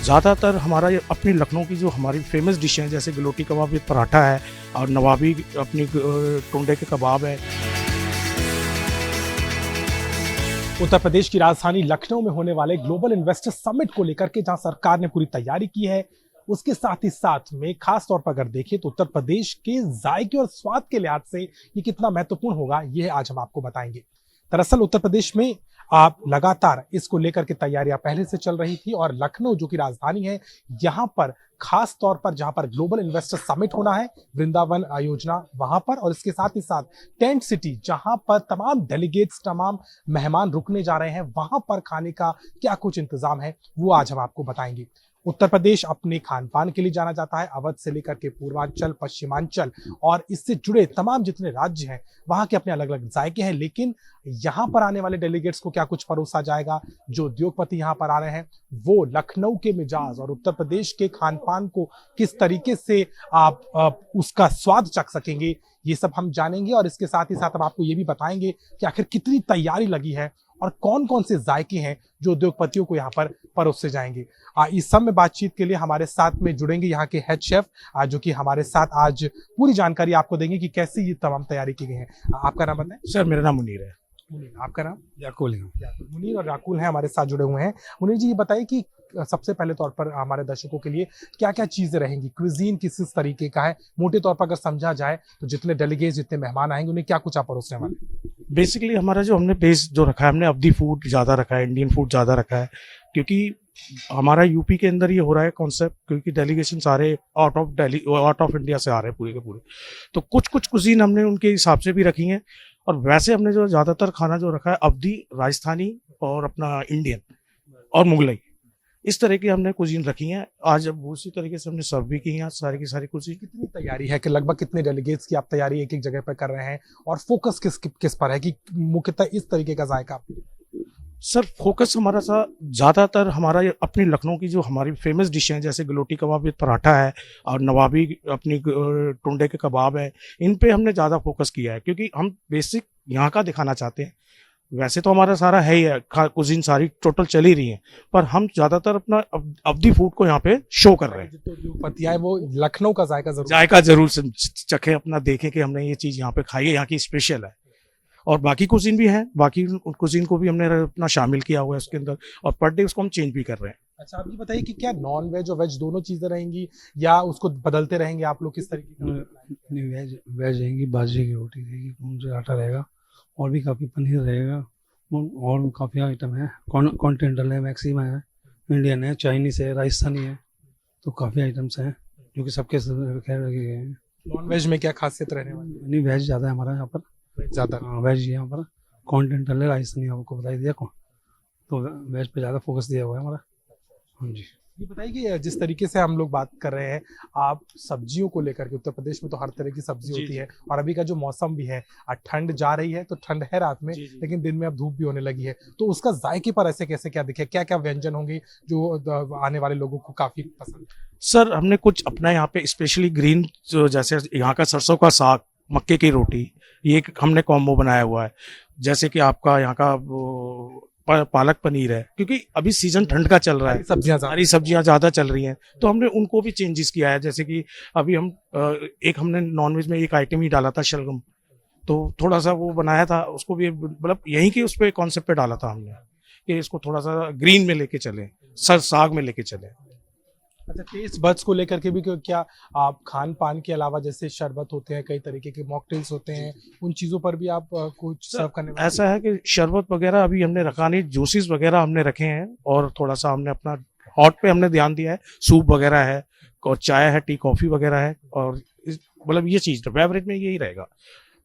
ज़्यादातर हमारा ये अपनी लखनऊ की जो हमारी फेमस डिश हैं, जैसे गलोटी कबाब विद पराठा है और नवाबी अपनी टुंडे के कबाब है। उत्तर प्रदेश की राजधानी लखनऊ में होने वाले ग्लोबल इन्वेस्टर समिट को लेकर के जहां सरकार ने पूरी तैयारी की है, उसके साथ ही साथ में खास तौर पर अगर देखें तो उत्तर प्रदेश के जायके और स्वाद के लिहाज से ये कितना महत्वपूर्ण होगा, ये आज हम आपको बताएंगे। दरअसल उत्तर प्रदेश में आप लगातार इसको लेकर के तैयारियां पहले से चल रही थी और लखनऊ जो कि राजधानी है, यहां पर खास तौर पर जहां पर ग्लोबल इन्वेस्टर समिट होना है, वृंदावन योजना वहां पर, और इसके साथ ही साथ टेंट सिटी जहां पर तमाम डेलीगेट्स, तमाम मेहमान रुकने जा रहे हैं, वहां पर खाने का क्या कुछ इंतजाम है वो आज हम आपको बताएंगे। उत्तर प्रदेश अपने खान पान के लिए जाना जाता है। अवध से लेकर के पूर्वांचल, पश्चिमांचल और इससे जुड़े तमाम जितने राज्य हैं, वहां के अपने अलग अलग जायके हैं। लेकिन यहाँ पर आने वाले डेलीगेट्स को क्या कुछ परोसा जाएगा, जो उद्योगपति यहाँ पर आ रहे हैं वो लखनऊ के मिजाज और उत्तर प्रदेश के खान पान को किस तरीके से आप उसका स्वाद चख सकेंगे, ये सब हम जानेंगे। और इसके साथ ही साथ हम आपको ये भी बताएंगे कि आखिर कितनी तैयारी लगी है और कौन कौन से जायके हैं जो उद्योगपतियों को यहाँ पर परोसे जाएंगे। इस सब में बातचीत के लिए हमारे साथ में जुड़ेंगे यहाँ के हेड शेफ, जो कि हमारे साथ आज पूरी जानकारी आपको देंगे कि कैसे ये तमाम तैयारी की गई है। आपका नाम बताएं। सर, मेरा नाम मुनीर है। मुनीर, आपका नाम? याकुल है। मुनीर और याकुल हैं हमारे साथ जुड़े हुए हैं। मुनीर जी, ये बताइए कि सबसे पहले तौर पर हमारे दर्शकों के लिए क्या क्या चीजें रहेंगी, क्विजीन किस तरीके का है, मोटे तौर पर अगर समझा जाए तो जितने डेलीगेट्स, जितने मेहमान आएंगे उन्हें क्या कुछ आप परोसने वाले? बेसिकली हमारा जो हमने बेस जो रखा है, हमने अवधी फूड ज़्यादा रखा है, इंडियन फूड ज़्यादा रखा है, क्योंकि हमारा यूपी के अंदर ये हो रहा है कॉन्सेप्ट, क्योंकि डेलीगेशन सारे आउट ऑफ इंडिया से आ रहे हैं पूरे के पूरे। तो कुछ कुजीन हमने उनके हिसाब से भी रखी हैं, और वैसे हमने जो ज़्यादातर खाना जो रखा है अवधी, राजस्थानी और अपना इंडियन और मुगलई, इस तरह की हमने कुजीन रखी हैं। आज अब उसी तरीके से हमने सर्व भी की हैं सारी की सारी कुजीन। कितनी तैयारी है कि लगभग कितने डेलीगेट्स की आप तैयारी एक एक जगह पर कर रहे हैं, और फोकस किस पर है कि मुख्यतः इस तरीके का जायका? सर, फोकस हमारा सा ज़्यादातर हमारा अपनी लखनऊ की जो हमारी फेमस डिश हैं, जैसे गलोटी कबाब विद पराठा है और नवाबी अपनी टुंडे के कबाब है, इन पे हमने ज़्यादा फोकस किया है, क्योंकि हम बेसिक यहाँ का दिखाना चाहते हैं। वैसे तो हमारा सारा है ही है, कुजीन सारी टोटल चल ही रही हैं, पर हम ज़्यादातर अपना अवधी फूड को यहाँ पे शो कर रहे हैं। जो उद्योगपति है वो लखनऊ का जायका जरूर से चखें, अपना देखें कि हमने ये चीज़ यहाँ पे खाई है, यहाँ की स्पेशल है। और बाकी कुजीन भी हैं, बाकी कुजीन को भी हमने अपना शामिल किया हुआ है उसके अंदर, और पर डे उसको हम चेंज भी कर रहे हैं। अच्छा, आप ये बताइए कि क्या नॉन वेज और वेज दोनों चीजें रहेंगी या उसको बदलते रहेंगे आप लोग, किस तरीके का? नहीं, वेज रहेंगी, बाजरे की रोटी रहेगी, मुझे आटा रहेगा, और भी काफ़ी पनीर रहेगा, और काफ़ी आइटम है। कॉन्टिनेंटल है, मैक्सिमा है, इंडियन है, चाइनीज है, राजस्थानी है, तो काफ़ी आइटम्स हैं जो कि सबके खैर रखे गए हैं। नॉन वेज में क्या खासियत रहने वाली? नहीं, वेज ज़्यादा है हमारा यहाँ पर, ज्यादा। हाँ, वेज यहाँ पर कॉन्टिनेंटल है, राजस्थानी आपको बता ही दिया, तो वेज पे ज़्यादा फोकस दिया हुआ है हमारा। हाँ जी। ये बताइए कि जिस तरीके से हम लोग बात कर रहे हैं, आप सब्जियों को लेकर के, उत्तर प्रदेश में तो हर तरह की सब्जी होती है, और अभी का जो मौसम भी है, ठंड जा रही है तो ठंड है रात में, लेकिन दिन में अब धूप भी होने लगी है, तो उसका जायके पर ऐसे कैसे क्या दिखे, क्या क्या व्यंजन होंगे जो आने वाले लोगों को काफी पसंद है? सर, हमने कुछ अपना यहाँ पे स्पेशली ग्रीन, जैसे यहाँ का सरसों का साग, मक्के की रोटी, ये हमने कॉम्बो बनाया हुआ है। जैसे कि आपका यहाँ का पालक पनीर है, क्योंकि अभी सीजन ठंड का चल रहा है, सारी सब्जियां ज़्यादा चल रही हैं, तो हमने उनको भी चेंजेस किया है। जैसे कि अभी हमने नॉनवेज में एक आइटम ही डाला था, शलगम, तो थोड़ा सा वो बनाया था, उसको भी मतलब यहीं के उस पर कॉन्सेप्ट पे डाला था हमने कि इसको थोड़ा सा ग्रीन में लेके चले, साग में लेके चले। अच्छा, टेस्ट बड्स को लेकर के भी क्या आप खान पान के अलावा, जैसे शरबत होते हैं, कई तरीके के मॉकटेल्स होते हैं, उन चीजों पर भी आप कुछ सर्व करने वाले? ऐसा है कि शरबत वगैरह अभी हमने रखा नहीं, जूसेस वगैरह हमने रखे हैं, और थोड़ा सा हमने अपना हॉट पे हमने ध्यान दिया है, सूप वगैरह है और चाय है, टी कॉफी वगैरह है, और मतलब ये चीज़ बेवरेज में यही रहेगा।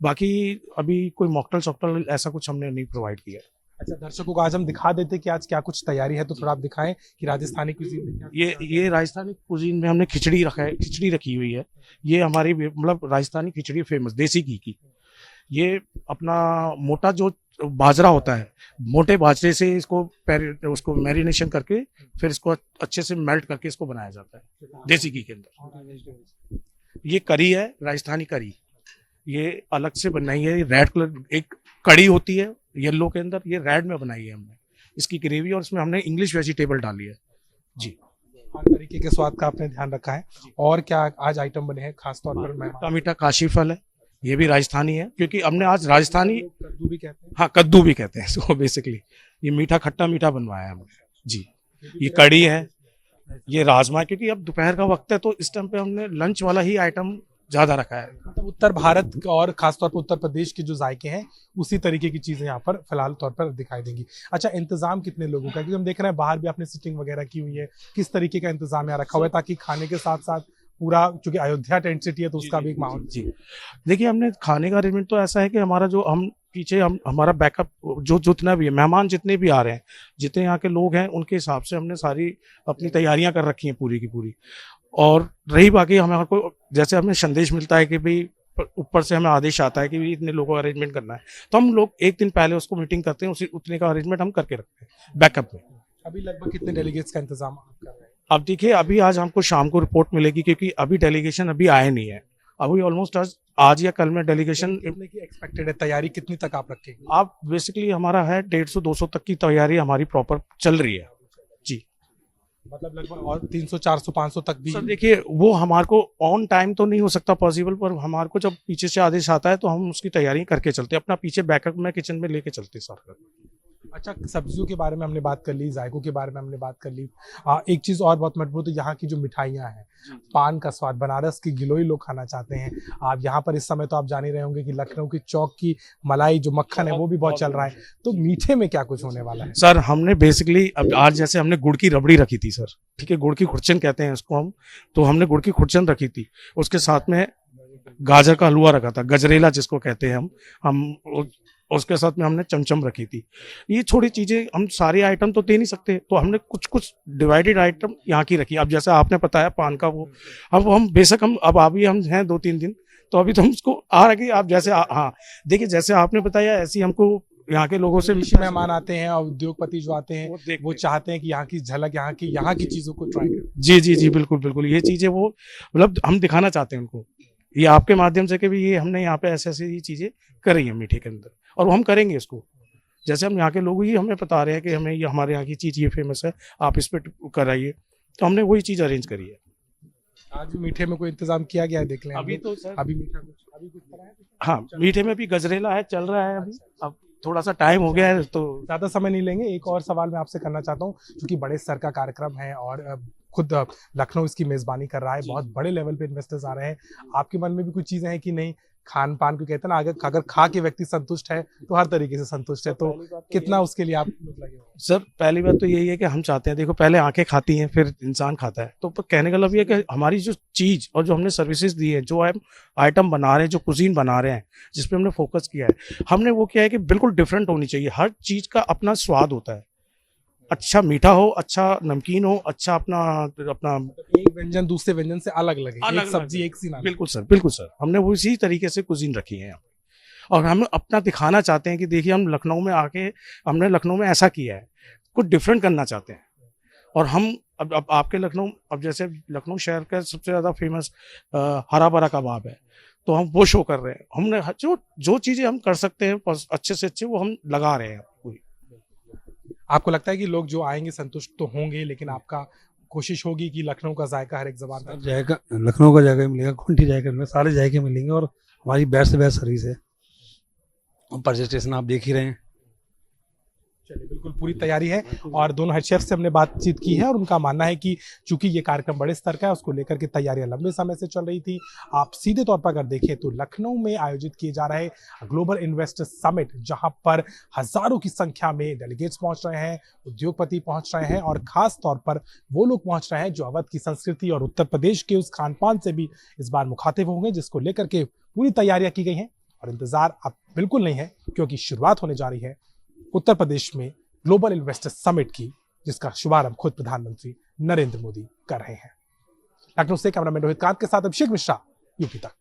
बाकी अभी कोई मॉकटेल सॉकटेल ऐसा कुछ हमने नहीं प्रोवाइड किया है। अच्छा, दर्शकों को आज हम दिखा देते कि आज क्या कुछ तैयारी है, तो थोड़ा आप दिखाएं कि राजस्थानी कुजीन में क्या? ये राजस्थानी कुजीन में हमने खिचड़ी रखी हुई है। ये हमारी मतलब राजस्थानी खिचड़ी फेमस, देसी घी की। ये अपना मोटा जो बाजरा होता है, मोटे बाजरे से उसको मैरिनेशन करके फिर इसको अच्छे से मेल्ट करके इसको बनाया जाता है देसी घी के अंदर। ये करी है, राजस्थानी करी, ये अलग से बनाई है। रेड कलर एक कड़ी होती है येलो के अंदर, ये रेड में बनाई है हमने इसकी ग्रेवी, और इसमें हमने इंग्लिश वेजिटेबल डाली है जी। हर तरीके के स्वाद का आपने ध्यान रखा है। और क्या आज आइटम बने हैं खास तौर पर? खट्टा मीठा काशी फल है, ये भी राजस्थानी है, क्योंकि हमने आज राजस्थानी, कद्दू भी कहते हैं। हाँ कद्दू भी कहते हैं इसको बेसिकली। ये मीठा खट्टा मीठा बनवाया है हमने जी। ये कड़ी है, ये राजमा, क्योंकि अब दोपहर का वक्त है तो इस टाइम पे हमने लंच वाला ही आइटम ज्यादा रखा है। मतलब उत्तर भारत और खासतौर पर उत्तर प्रदेश के जो जायके हैं उसी तरीके की चीजें यहाँ पर फिलहाल तौर पर दिखाई देंगी। अच्छा, इंतजाम कितने लोगों का, क्योंकि हम देख रहे हैं बाहर भी आपने सिटिंग वगैरह की हुई है, किस तरीके का इंतजाम यहाँ रखा हुआ है ताकि खाने के साथ साथ पूरा, क्योंकि अयोध्या टेंट सिटी है तो उसका भी एक माहौल। जी देखिए, हमने खाने का अरेंजमेंट तो ऐसा है कि हमारा जो हम पीछे हमारा बैकअप जो जितना भी है, मेहमान जितने भी आ रहे हैं, जितने यहाँ के लोग हैं, उनके हिसाब से हमने सारी अपनी तैयारियां कर रखी हैं पूरी की पूरी। और रही बाकी हमारे को जैसे हमें संदेश मिलता है कि भाई ऊपर से हमें आदेश आता है कि भाई इतने लोगों का अरेंजमेंट करना है, तो हम लोग एक दिन पहले उसको मीटिंग करते हैं, उसी उतने का अरेंजमेंट हम करके रखते हैं बैकअप में। अभी लगभग कितने डेलीगेट्स का इंतजाम आप कर रहे हैं? अब देखिए, अभी आज हमको शाम को रिपोर्ट मिलेगी, क्योंकि अभी डेलीगेशन अभी आए नहीं है। अभी ऑलमोस्ट आज या कल में डेलीगेशन कितने की एक्सपेक्टेड है? तैयारी कितनी तक आप रखेंगे? आप बेसिकली हमारा है 150-200 तक की तैयारी हमारी प्रॉपर चल रही है जी। मतलब लगभग और 300 400 500 तक भी? सर देखिए, वो हमारे को ऑन टाइम तो नहीं हो सकता पॉसिबल, पर हमारे को जब पीछे से आदेश आता है तो हम उसकी तैयारी करके चलते हैं, अपना पीछे बैकअप में किचन में लेके चलते हैं सर। अच्छा, सब्जियों के बारे में हमने बात कर ली, जायकों के बारे में हमने बात कर ली। एक चीज और बहुत महत्वपूर्ण, तो यहाँ की जो मिठाइयाँ हैं, पान का स्वाद, बनारस की गिलोई लोग खाना चाहते हैं। आप यहाँ पर इस समय तो आप जान ही रहे होंगे कि लखनऊ की चौक की मलाई जो मक्खन है वो भी बहुत चल रहा है। तो मीठे में क्या कुछ होने वाला है? सर हमने बेसिकली अब आज जैसे हमने गुड़ की रबड़ी रखी थी सर, ठीक है, गुड़ की खुरचन कहते हैं इसको हम, तो हमने गुड़ की खुरचन रखी थी, उसके साथ में गाजर का हलवा रखा था, गजरेला जिसको कहते हैं हम उसके साथ में हमने चमचम रखी थी। ये छोटी चीजें, हम सारे आइटम तो दे नहीं सकते, तो हमने कुछ कुछ डिवाइडेड आइटम यहाँ की रखी। अब जैसे आपने बताया पान का, वो अब हम बेशक हम अब अभी हम हैं 2-3 दिन, तो अभी तो हम उसको आ रहे, आप जैसे हाँ देखिए, जैसे आपने बताया ऐसे ही हमको यहाँ के लोगों से मेहमान आते हैं और उद्योगपति जो आते हैं वो चाहते हैं कि यहाँ की झलक, यहाँ की चीजों को ट्राई करें। जी जी जी, बिल्कुल बिल्कुल, ये चीजें वो मतलब हम दिखाना चाहते हैं उनको, ये आपके माध्यम से कि भी ये हमने यहाँ पे ऐसे ऐसी चीजें करी है मीठे के अंदर, और वो हम करेंगे इसको। जैसे हम यहाँ के लोग ही हमें बता रहे हैं कि हमें ये हमारे यहाँ की चीज ये फेमस है, आप इस पे कराइए, तो हमने वही चीज अरेंज करी है। आज मीठे में कोई इंतजाम किया गया है? देख लें अभी तो सर अभी मीठा अभी कुछ करा है? हाँ, मीठे में भी गजरेला है, चल रहा है अभी, अब थोड़ा सा टाइम हो गया है तो ज्यादा समय नहीं लेंगे। एक और सवाल मैं आपसे करना चाहता हूँ, क्योंकि बड़े स्तर का कार्यक्रम है और खुद लखनऊ इसकी मेजबानी कर रहा है, बहुत बड़े लेवल पे इन्वेस्टर्स आ रहे हैं। आपके मन में भी कुछ चीजें हैं कि नहीं, खान पान को कहते हैं ना, अगर खा के व्यक्ति संतुष्ट है तो हर तरीके से संतुष्ट है, तो कितना उसके लिए आप लगे हो? सर पहली बात तो यही है कि हम चाहते हैं, देखो पहले आंखें खाती हैं फिर इंसान खाता है, तो कहने का मतलब ये है कि हमारी जो चीज और जो हमने सर्विसेज दी है, जो हम आइटम बना रहे हैं, जो कुजीन बना रहे हैं, जिस पे हमने फोकस किया है, हमने वो किया है कि बिल्कुल डिफरेंट होनी चाहिए। हर चीज का अपना स्वाद होता है, अच्छा मीठा हो, अच्छा नमकीन हो, अच्छा अपना अपना एक व्यंजन दूसरे व्यंजन से अलग लगे, एक सब्जी एक सी ना। बिल्कुल सर, बिल्कुल सर, हमने वो इसी तरीके से कुजीन रखी है यहाँ पे, और हम अपना दिखाना चाहते हैं कि देखिए हम लखनऊ में आके हमने लखनऊ में ऐसा किया है, कुछ डिफरेंट करना चाहते हैं। और हम अब आपके लखनऊ, अब जैसे लखनऊ शहर का सबसे ज्यादा फेमस हरा भरा कबाब है, तो हम वो शो कर रहे हैं। हमने जो चीजें हम कर सकते हैं अच्छे से अच्छे, वो हम लगा रहे हैं पूरी। आपको लगता है कि लोग जो आएंगे संतुष्ट तो होंगे, लेकिन आपका कोशिश होगी कि लखनऊ का जायका हर एक जबान पर जायका, लखनऊ का जायका मिलेगा, खूंटी जायका मिलेगा, सारे जायके मिलेंगे, और हमारी बेस्ट से बेस्ट सर्विस है। और प्रेजेंटेशन आप देख ही रहे हैं। चलिए, बिल्कुल पूरी तैयारी है। और दोनों हेड शेफ से हमने बातचीत की है और उनका मानना है कि चूंकि ये कार्यक्रम बड़े स्तर का है, उसको लेकर के तैयारियां लंबे समय से चल रही थी। आप सीधे तौर पर अगर देखें तो लखनऊ में आयोजित किए जा रहे ग्लोबल इन्वेस्टर समिट, जहां पर हजारों की संख्या में डेलीगेट्स पहुंच रहे हैं, उद्योगपति पहुंच रहे हैं, और खास तौर पर वो लोग पहुंच रहे हैं जो अवध की संस्कृति और उत्तर प्रदेश के उस खान पान से भी इस बार मुखातिब होंगे, जिसको लेकर के पूरी तैयारियां की गई हैं। और इंतजार अब बिल्कुल नहीं है, क्योंकि शुरुआत होने जा रही है उत्तर प्रदेश में ग्लोबल इन्वेस्टर समिट की, जिसका शुभारंभ खुद प्रधानमंत्री नरेंद्र मोदी कर रहे हैं। लखनऊ से कैमरामैन रोहित कांत के साथ अभिषेक मिश्रा, यूपी तक।